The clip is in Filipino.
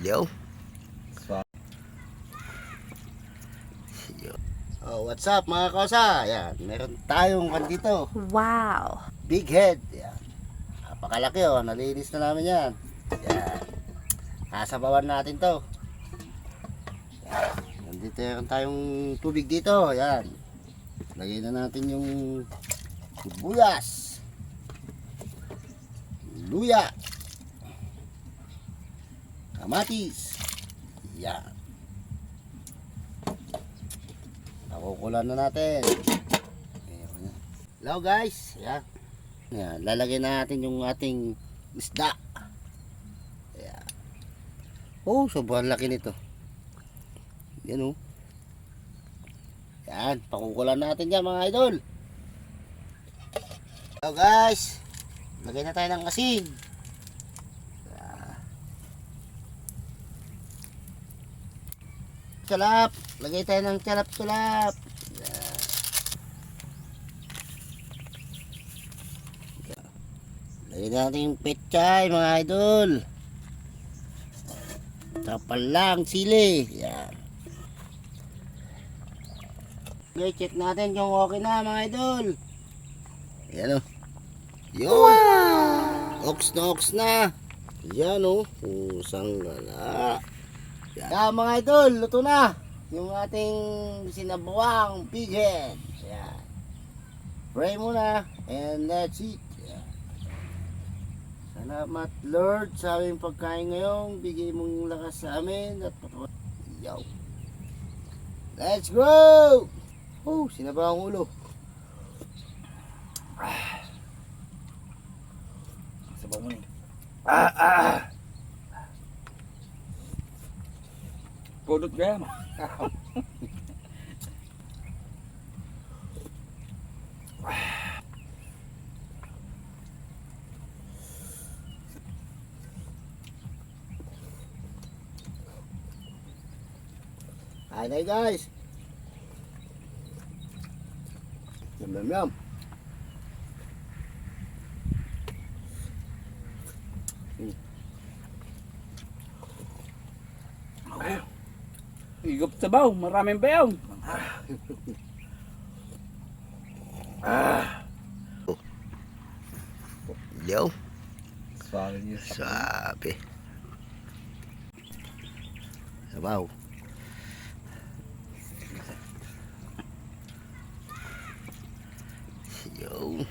Yo. Oh, what's up mga kosa? Yan, meron tayong kan dito. Wow. Big head. Yan. Napakalaki oh, nalinis na namin yan. Yan. Kasabawan natin to. Yan. Nandito meron tayong tubig dito. Yan. Lagay na natin yung sibuyas. Luya. Kamatis. Yan. Pakukulan na natin. Hello guys. Yan. Yan. Lalagay na natin yung ating isda. Yan. Oh, sobrang laki nito. Yan oh. Yan. Pakukulan natin yan mga idol. Hello guys. Lagay na tayo ng asin. Salap. Lagay tayo ng salap-salap. Lagay natin yung pechay mga idol. Tapal lang sili. Yan. Okay, check natin kung okay na mga idol. Yan o. Yun. Wow. Ox na. Yan o. Pusang gala. Yan mga idol, luto na yung ating sinabawang pig head. Yan. Pray muna and let's eat. Yan. Salamat Lord sa aming pagkain ngayon. Bigay mong lakas sa amin at patuwa. Yo. Let's go! Oh, sinabawang ulo. Sabaw mo ni. Pudot gaya mo. Hi na guys. Yum yum yum. Igop sabaw, maraming bayaw. Yo. Sabi. Sabi. Sabaw. Yo.